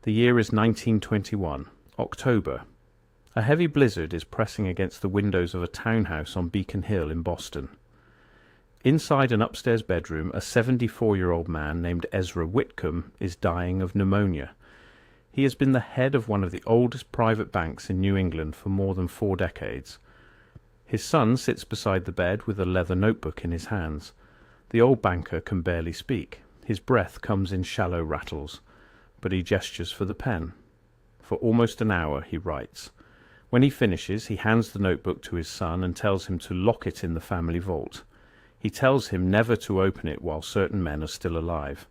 The year is 1921, October. A heavy blizzard is pressing against the windows of a townhouse on Beacon Hill in Boston. Inside an upstairs bedroom, a 74-year-old man named Ezra Whitcomb is dying of pneumonia. He has been the head of one of the oldest private banks in New England for more than 4 decades. His son sits beside the bed with a leather notebook in his hands. The old banker can barely speak. His breath comes in shallow rattles, but he gestures for the pen. For almost an hour he writes. When he finishes, he hands the notebook to his son and tells him to lock it in the family vault. He tells him never to open it while certain men are still alive.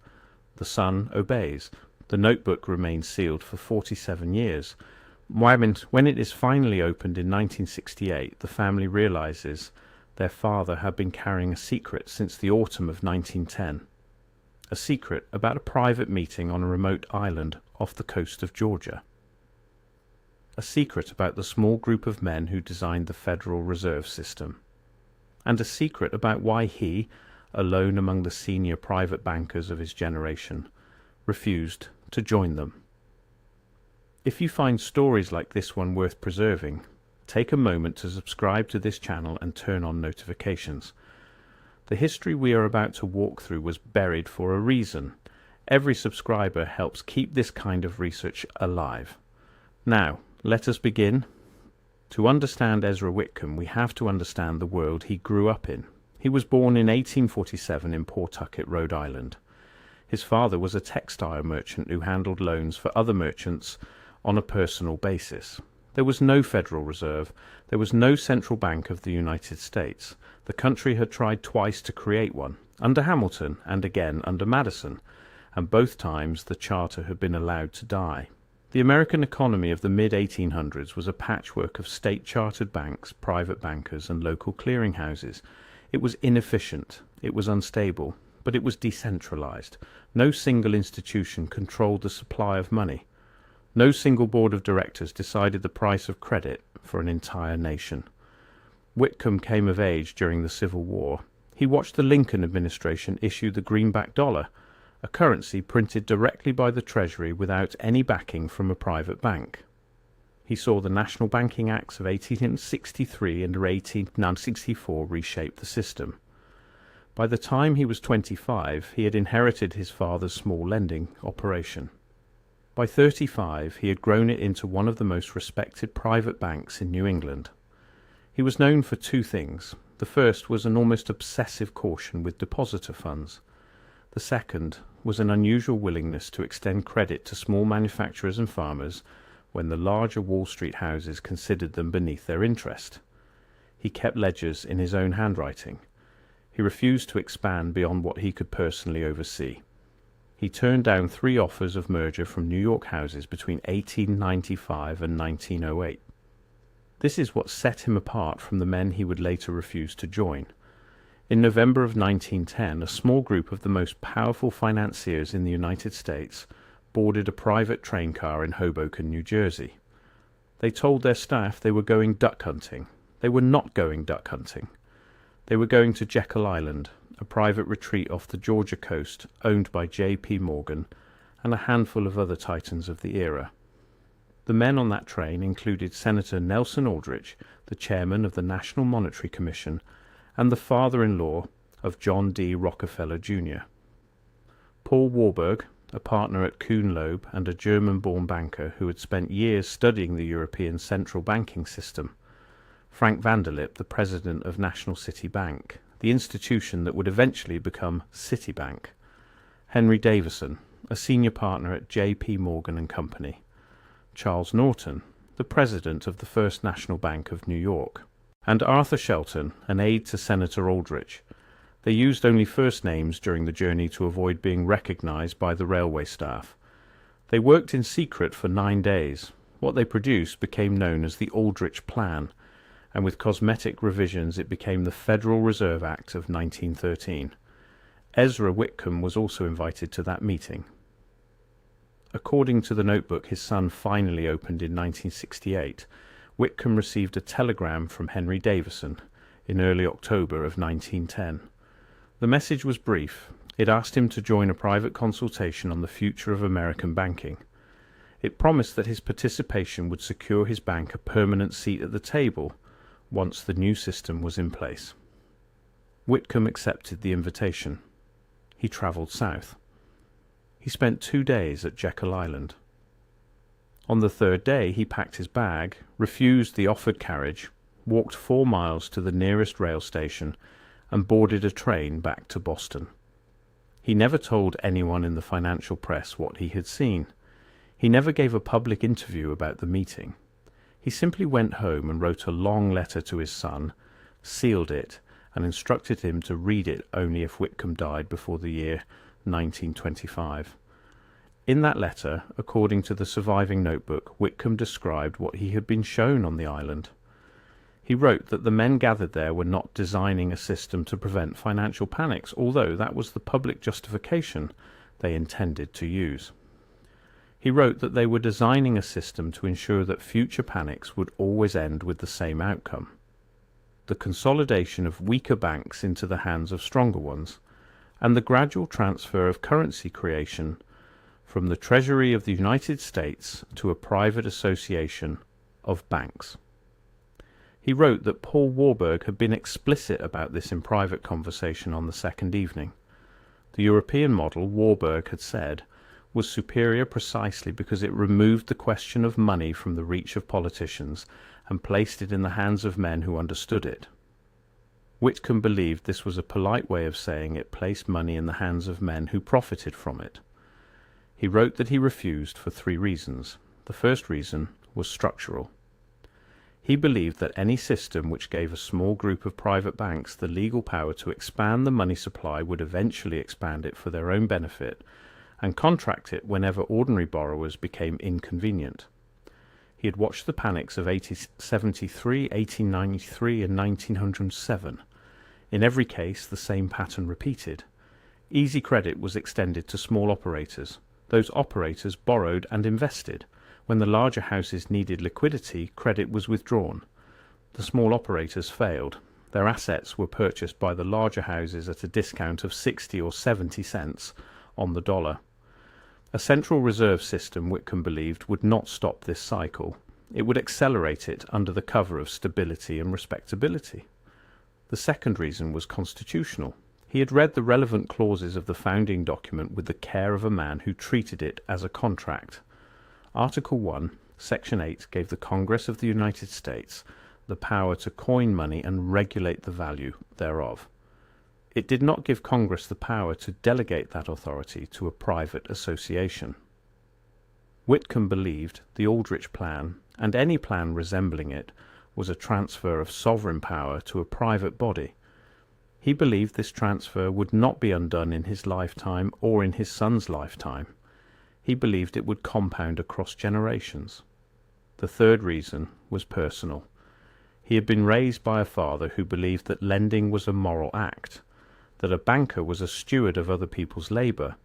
The son obeys. The notebook remains sealed for 47 years. When it is finally opened in 1968, the family realizes their father had been carrying a secret since the autumn of 1910. A secret about a private meeting on a remote island off the coast of Georgia. A secret about the small group of men who designed the Federal Reserve System. And a secret about why he, alone among the senior private bankers of his generation, refused to join them. If you find stories like this one worth preserving, take a moment to subscribe to this channel and turn on notifications. The history we are about to walk through was buried for a reason. Every subscriber helps keep this kind of research alive. Now, let us begin. To understand Ezra Whitcomb, we have to understand the world he grew up in. He was born in 1847 in Pawtucket, Rhode Island. His father was a textile merchant who handled loans for other merchants on a personal basis. There was no Federal Reserve. There was no central bank of the United States. The country had tried twice to create one, under Hamilton and again under Madison, and both times the charter had been allowed to die. The American economy of the mid-1800s was a patchwork of state-chartered banks, private bankers, and local clearinghouses. It was inefficient, it was unstable, but it was decentralized. No single institution controlled the supply of money. No single board of directors decided the price of credit for an entire nation. Whitcomb came of age during the Civil War. He watched the Lincoln administration issue the greenback dollar, a currency printed directly by the Treasury without any backing from a private bank. He saw the National Banking Acts of 1863 and 1864 reshape the system. By the time he was 25, he had inherited his father's small lending operation. By 35, he had grown it into one of the most respected private banks in New England. He was known for 2 things. The first was an almost obsessive caution with depositor funds. The second was an unusual willingness to extend credit to small manufacturers and farmers when the larger Wall Street houses considered them beneath their interest. He kept ledgers in his own handwriting. He refused to expand beyond what he could personally oversee. He turned down 3 offers of merger from New York houses between 1895 and 1908. This is what set him apart from the men he would later refuse to join. In November of 1910, a small group of the most powerful financiers in the United States boarded a private train car in Hoboken, New Jersey. They told their staff they were going duck hunting. They were not going duck hunting. They were going to Jekyll Island, a private retreat off the Georgia coast owned by J.P. Morgan and a handful of other titans of the era. The men on that train included Senator Nelson Aldrich, the chairman of the National Monetary Commission, and the father-in-law of John D. Rockefeller, Jr. Paul Warburg, a partner at Kuhn Loeb and a German-born banker who had spent years studying the European central banking system. Frank Vanderlip, the president of National City Bank, the institution that would eventually become Citibank. Henry Davison, a senior partner at J.P. Morgan and Company. Charles Norton, the president of the First National Bank of New York. And Arthur Shelton, an aide to Senator Aldrich. They used only first names during the journey to avoid being recognized by the railway staff. They worked in secret for 9 days. What they produced became known as the Aldrich Plan, and with cosmetic revisions it became the Federal Reserve Act of 1913. Ezra Whitcomb was also invited to that meeting. According to the notebook his son finally opened in 1968, Whitcomb received a telegram from Henry Davison in early October of 1910. The message was brief. It asked him to join a private consultation on the future of American banking. It promised that his participation would secure his bank a permanent seat at the table once the new system was in place. Whitcomb accepted the invitation. He travelled south. He spent 2 days at Jekyll Island. On the third day he packed his bag, refused the offered carriage, walked 4 miles to the nearest rail station, and boarded a train back to Boston. He never told anyone in the financial press what he had seen. He never gave a public interview about the meeting. He simply went home and wrote a long letter to his son, sealed it, and instructed him to read it only if Whitcomb died before the year 1925. In that letter, according to the surviving notebook, Whitcomb described what he had been shown on the island. He wrote that the men gathered there were not designing a system to prevent financial panics, although that was the public justification they intended to use. He wrote that they were designing a system to ensure that future panics would always end with the same outcome: the consolidation of weaker banks into the hands of stronger ones, and the gradual transfer of currency creation from the Treasury of the United States to a private association of banks. He wrote that Paul Warburg had been explicit about this in private conversation on the second evening. The European model, Warburg had said, was superior precisely because it removed the question of money from the reach of politicians and placed it in the hands of men who understood it. Whitcomb believed this was a polite way of saying it placed money in the hands of men who profited from it. He wrote that he refused for 3 reasons. The first reason was structural. He believed that any system which gave a small group of private banks the legal power to expand the money supply would eventually expand it for their own benefit and contract it whenever ordinary borrowers became inconvenient. He had watched the panics of 1873, 1893 and 1907. In every case, the same pattern repeated. Easy credit was extended to small operators. Those operators borrowed and invested. When the larger houses needed liquidity, credit was withdrawn. The small operators failed. Their assets were purchased by the larger houses at a discount of 60 or 70 cents on the dollar. A central reserve system, Whitcomb believed, would not stop this cycle. It would accelerate it under the cover of stability and respectability. The second reason was constitutional. He had read the relevant clauses of the founding document with the care of a man who treated it as a contract. Article 1, Section 8 gave the Congress of the United States the power to coin money and regulate the value thereof. It did not give Congress the power to delegate that authority to a private association. Whitcomb believed the Aldrich Plan, and any plan resembling it, was a transfer of sovereign power to a private body. He believed this transfer would not be undone in his lifetime or in his son's lifetime. He believed it would compound across generations. The third reason was personal. He had been raised by a father who believed that lending was a moral act, that a banker was a steward of other people's labour,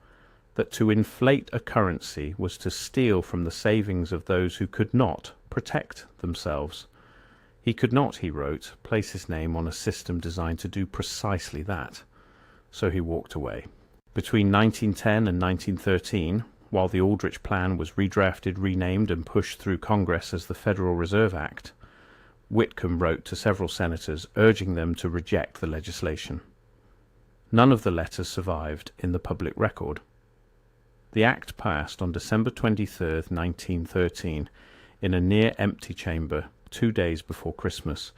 that to inflate a currency was to steal from the savings of those who could not protect themselves. He could not, he wrote, place his name on a system designed to do precisely that. So he walked away. Between 1910 and 1913, while the Aldrich Plan was redrafted, renamed, and pushed through Congress as the Federal Reserve Act, Whitcomb wrote to several senators urging them to reject the legislation. None of the letters survived in the public record. The act passed on December 23, 1913, in a near-empty chamber 2 days before Christmas,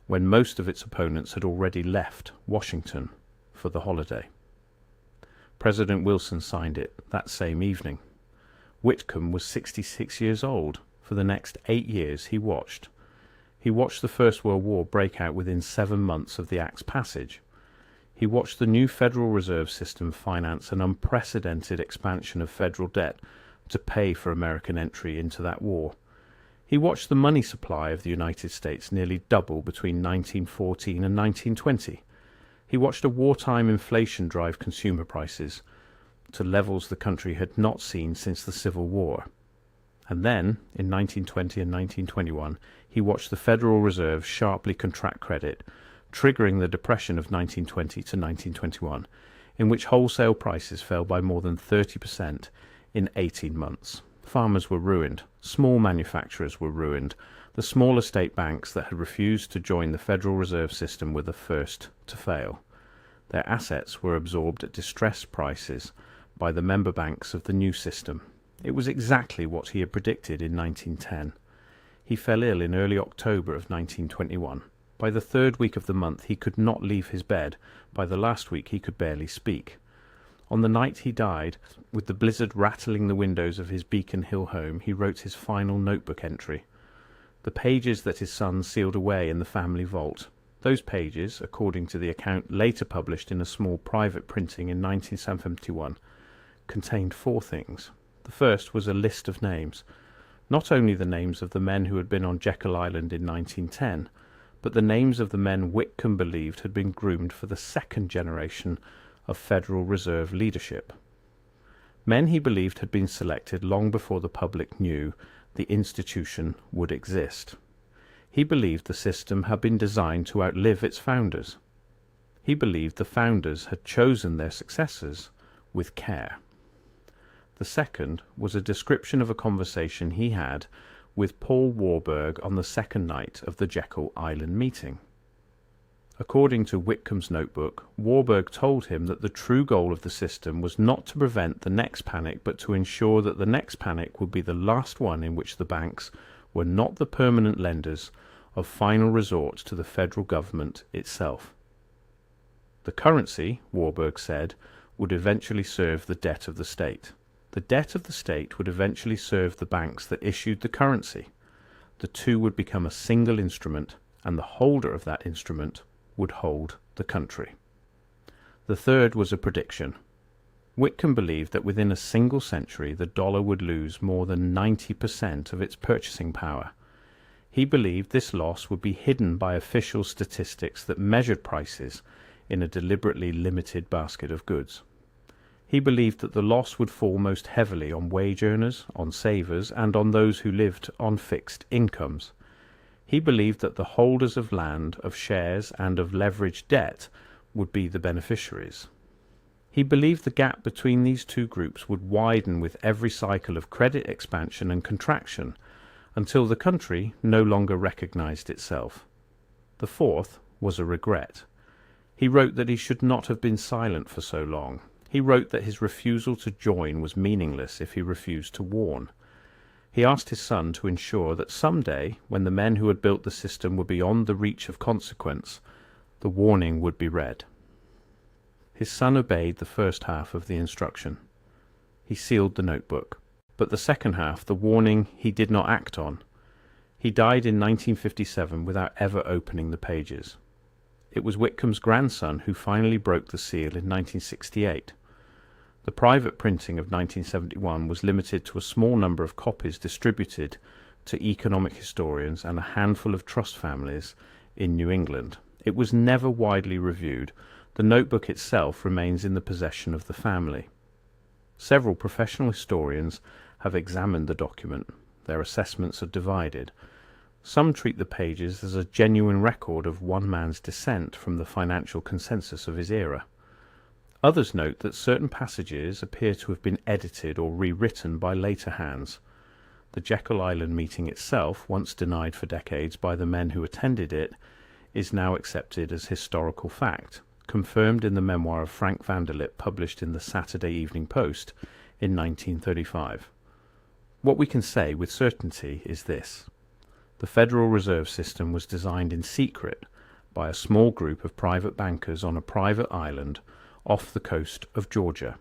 when most of its opponents had already left Washington for the holiday. President Wilson signed it that same evening. Whitcomb was 66 years old. For the next 8 years he watched. He watched the First World War break out within 7 months of the Act's passage. He watched the new Federal Reserve System finance an unprecedented expansion of federal debt to pay for American entry into that war. He watched the money supply of the United States nearly double between 1914 and 1920. He watched a wartime inflation drive consumer prices to levels the country had not seen since the Civil War. And then, in 1920 and 1921, he watched the Federal Reserve sharply contract credit, triggering the Depression of 1920 to 1921, in which wholesale prices fell by more than 30% in 18 months. Farmers were ruined. Small manufacturers were ruined. The smaller state banks that had refused to join the Federal Reserve System were the first to fail. Their assets were absorbed at distressed prices by the member banks of the new system. It was exactly what he had predicted in 1910. He fell ill in early October of 1921. By the third week of the month he could not leave his bed. By the last week he could barely speak. On the night he died, with the blizzard rattling the windows of his Beacon Hill home, he wrote his final notebook entry. The pages that his son sealed away in the family vault. Those pages, according to the account later published in a small private printing in 1971, contained four things. The first was a list of names. Not only the names of the men who had been on Jekyll Island in 1910, but the names of the men Whitcomb believed had been groomed for the second generation of Federal Reserve leadership. Men he believed had been selected long before the public knew the institution would exist. He believed the system had been designed to outlive its founders. He believed the founders had chosen their successors with care. The second was a description of a conversation he had with Paul Warburg on the second night of the Jekyll Island meeting. According to Whitcomb's notebook, Warburg told him that the true goal of the system was not to prevent the next panic, but to ensure that the next panic would be the last one in which the banks were not the permanent lenders of final resort to the federal government itself. The currency, Warburg said, would eventually serve the debt of the state. The debt of the state would eventually serve the banks that issued the currency. The two would become a single instrument, and the holder of that instrument would hold the country. The third was a prediction. Whitcomb believed that within a single century the dollar would lose more than 90% of its purchasing power. He believed this loss would be hidden by official statistics that measured prices in a deliberately limited basket of goods. He believed that the loss would fall most heavily on wage earners, on savers, and on those who lived on fixed incomes. He believed that the holders of land, of shares, and of leveraged debt would be the beneficiaries. He believed the gap between these two groups would widen with every cycle of credit expansion and contraction, until the country no longer recognized itself. The fourth was a regret. He wrote that he should not have been silent for so long. He wrote that his refusal to join was meaningless if he refused to warn. He asked his son to ensure that someday, when the men who had built the system were beyond the reach of consequence, the warning would be read. His son obeyed the first half of the instruction. He sealed the notebook. But the second half, the warning, he did not act on. He died in 1957 without ever opening the pages. It was Whitcomb's grandson who finally broke the seal in 1968. The private printing of 1971 was limited to a small number of copies distributed to economic historians and a handful of trust families in New England. It was never widely reviewed. The notebook itself remains in the possession of the family. Several professional historians have examined the document. Their assessments are divided. Some treat the pages as a genuine record of one man's dissent from the financial consensus of his era. Others note that certain passages appear to have been edited or rewritten by later hands. The Jekyll Island meeting itself, once denied for decades by the men who attended it, is now accepted as historical fact, confirmed in the memoir of Frank Vanderlip published in the Saturday Evening Post in 1935. What we can say with certainty is this. The Federal Reserve System was designed in secret by a small group of private bankers on a private island off the coast of Georgia.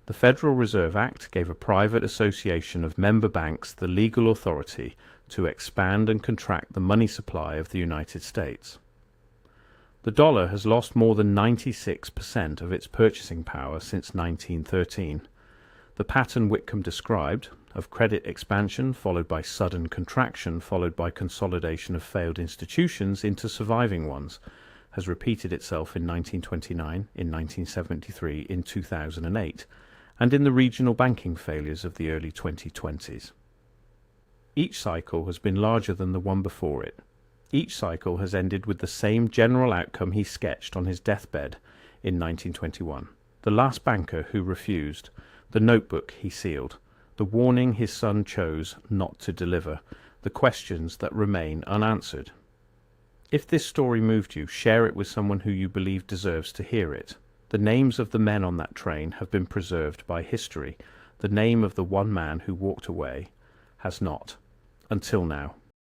The Federal Reserve Act gave a private association of member banks the legal authority to expand and contract the money supply of the United States. The dollar has lost more than 96% of its purchasing power since 1913. The pattern Whitcomb described, of credit expansion followed by sudden contraction followed by consolidation of failed institutions into surviving ones, has repeated itself in 1929, in 1973, in 2008, and in the regional banking failures of the early 2020s. Each cycle has been larger than the one before it. Each cycle has ended with the same general outcome he sketched on his deathbed in 1921. The last banker who refused, the notebook he sealed, the warning his son chose not to deliver, the questions that remain unanswered. If this story moved you, share it with someone who you believe deserves to hear it. The names of the men on that train have been preserved by history. The name of the one man who walked away has not, until now.